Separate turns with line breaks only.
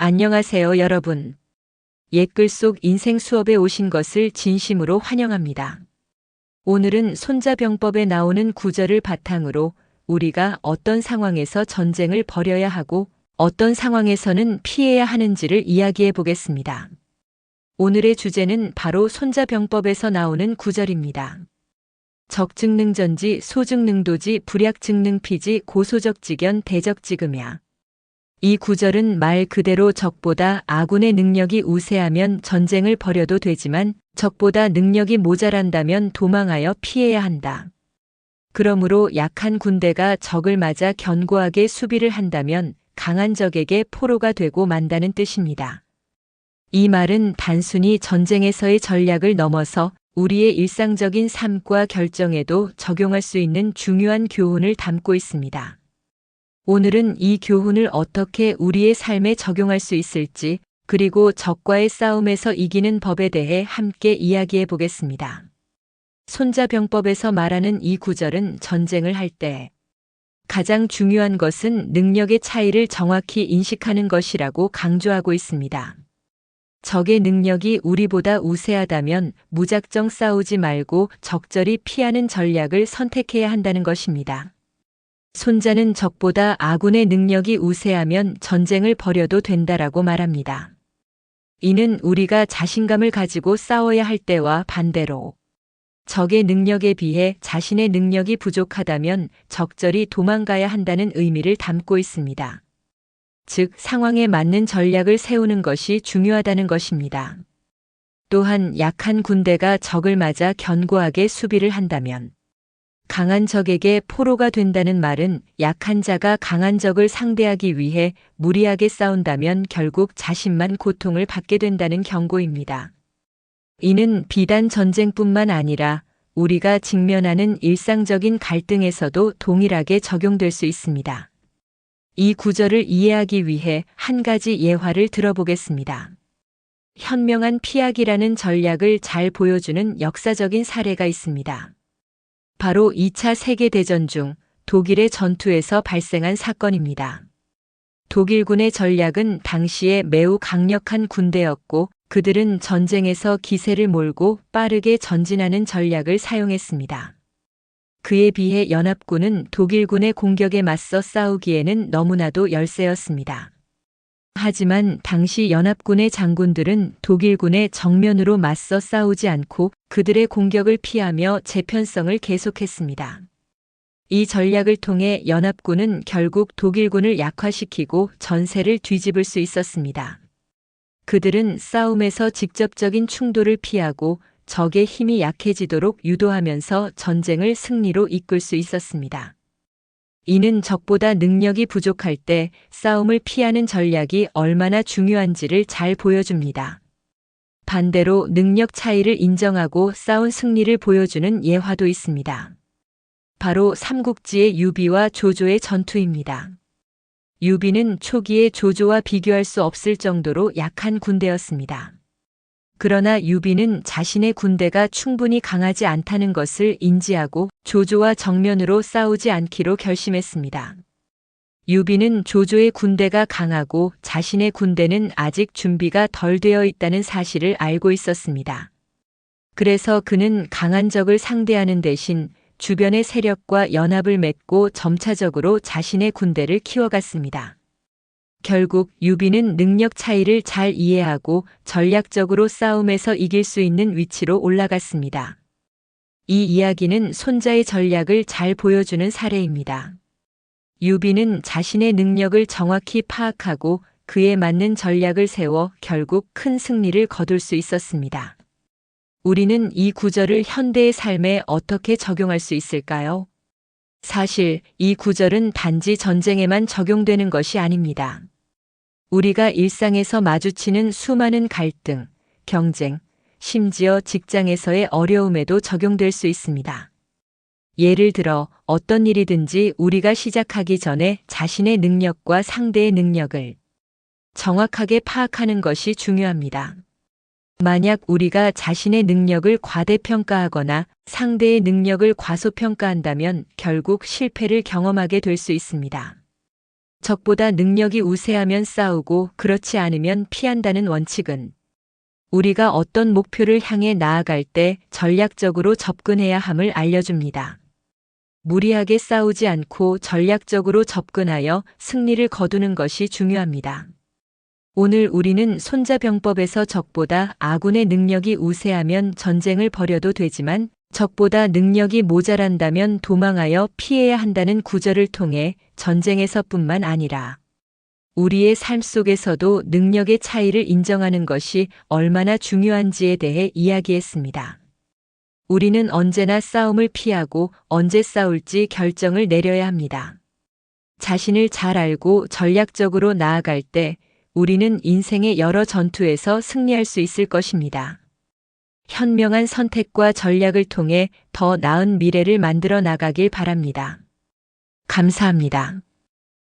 안녕하세요, 여러분. 옛글 속 인생 수업에 오신 것을 진심으로 환영합니다. 오늘은 손자병법에 나오는 구절을 바탕으로 우리가 어떤 상황에서 전쟁을 벌여야 하고 어떤 상황에서는 피해야 하는지를 이야기해 보겠습니다. 오늘의 주제는 바로 손자병법에서 나오는 구절입니다. 적증능전지 소증능도지 불약증능피지 고소적지견 대적지금야. 이 구절은 말 그대로 적보다 아군의 능력이 우세하면 전쟁을 벌여도 되지만 적보다 능력이 모자란다면 도망하여 피해야 한다. 그러므로 약한 군대가 적을 맞아 견고하게 수비를 한다면 강한 적에게 포로가 되고 만다는 뜻입니다. 이 말은 단순히 전쟁에서의 전략을 넘어서 우리의 일상적인 삶과 결정에도 적용할 수 있는 중요한 교훈을 담고 있습니다. 오늘은 이 교훈을 어떻게 우리의 삶에 적용할 수 있을지, 그리고 적과의 싸움에서 이기는 법에 대해 함께 이야기해 보겠습니다. 손자병법에서 말하는 이 구절은 전쟁을 할 때 가장 중요한 것은 능력의 차이를 정확히 인식하는 것이라고 강조하고 있습니다. 적의 능력이 우리보다 우세하다면 무작정 싸우지 말고 적절히 피하는 전략을 선택해야 한다는 것입니다. 손자는 적보다 아군의 능력이 우세하면 전쟁을 벌여도 된다라고 말합니다. 이는 우리가 자신감을 가지고 싸워야 할 때와 반대로 적의 능력에 비해 자신의 능력이 부족하다면 적절히 도망가야 한다는 의미를 담고 있습니다. 즉, 상황에 맞는 전략을 세우는 것이 중요하다는 것입니다. 또한 약한 군대가 적을 맞아 견고하게 수비를 한다면 강한 적에게 포로가 된다는 말은 약한 자가 강한 적을 상대하기 위해 무리하게 싸운다면 결국 자신만 고통을 받게 된다는 경고입니다. 이는 비단 전쟁뿐만 아니라 우리가 직면하는 일상적인 갈등에서도 동일하게 적용될 수 있습니다. 이 구절을 이해하기 위해 한 가지 예화를 들어보겠습니다. 현명한 피하기라는 전략을 잘 보여주는 역사적인 사례가 있습니다. 바로 2차 세계대전 중 독일의 전투에서 발생한 사건입니다. 독일군의 전략은 당시에 매우 강력한 군대였고 그들은 전쟁에서 기세를 몰고 빠르게 전진하는 전략을 사용했습니다. 그에 비해 연합군은 독일군의 공격에 맞서 싸우기에는 너무나도 열세였습니다. 하지만 당시 연합군의 장군들은 독일군의 정면으로 맞서 싸우지 않고 그들의 공격을 피하며 재편성을 계속했습니다. 이 전략을 통해 연합군은 결국 독일군을 약화시키고 전세를 뒤집을 수 있었습니다. 그들은 싸움에서 직접적인 충돌을 피하고 적의 힘이 약해지도록 유도하면서 전쟁을 승리로 이끌 수 있었습니다. 이는 적보다 능력이 부족할 때 싸움을 피하는 전략이 얼마나 중요한지를 잘 보여줍니다. 반대로 능력 차이를 인정하고 싸운 승리를 보여주는 예화도 있습니다. 바로 삼국지의 유비와 조조의 전투입니다. 유비는 초기에 조조와 비교할 수 없을 정도로 약한 군대였습니다. 그러나 유비는 자신의 군대가 충분히 강하지 않다는 것을 인지하고 조조와 정면으로 싸우지 않기로 결심했습니다. 유비는 조조의 군대가 강하고 자신의 군대는 아직 준비가 덜 되어 있다는 사실을 알고 있었습니다. 그래서 그는 강한 적을 상대하는 대신 주변의 세력과 연합을 맺고 점차적으로 자신의 군대를 키워갔습니다. 결국 유비는 능력 차이를 잘 이해하고 전략적으로 싸움에서 이길 수 있는 위치로 올라갔습니다. 이 이야기는 손자의 전략을 잘 보여주는 사례입니다. 유비는 자신의 능력을 정확히 파악하고 그에 맞는 전략을 세워 결국 큰 승리를 거둘 수 있었습니다. 우리는 이 구절을 현대의 삶에 어떻게 적용할 수 있을까요? 사실 이 구절은 단지 전쟁에만 적용되는 것이 아닙니다. 우리가 일상에서 마주치는 수많은 갈등, 경쟁, 심지어 직장에서의 어려움에도 적용될 수 있습니다. 예를 들어 어떤 일이든지 우리가 시작하기 전에 자신의 능력과 상대의 능력을 정확하게 파악하는 것이 중요합니다. 만약 우리가 자신의 능력을 과대평가하거나 상대의 능력을 과소평가한다면 결국 실패를 경험하게 될 수 있습니다. 적보다 능력이 우세하면 싸우고 그렇지 않으면 피한다는 원칙은 우리가 어떤 목표를 향해 나아갈 때 전략적으로 접근해야 함을 알려줍니다. 무리하게 싸우지 않고 전략적으로 접근하여 승리를 거두는 것이 중요합니다. 오늘 우리는 손자병법에서 적보다 아군의 능력이 우세하면 전쟁을 벌여도 되지만 적보다 능력이 모자란다면 도망하여 피해야 한다는 구절을 통해 전쟁에서뿐만 아니라 우리의 삶 속에서도 능력의 차이를 인정하는 것이 얼마나 중요한지에 대해 이야기했습니다. 우리는 언제나 싸움을 피하고 언제 싸울지 결정을 내려야 합니다. 자신을 잘 알고 전략적으로 나아갈 때 우리는 인생의 여러 전투에서 승리할 수 있을 것입니다. 현명한 선택과 전략을 통해 더 나은 미래를 만들어 나가길 바랍니다. 감사합니다.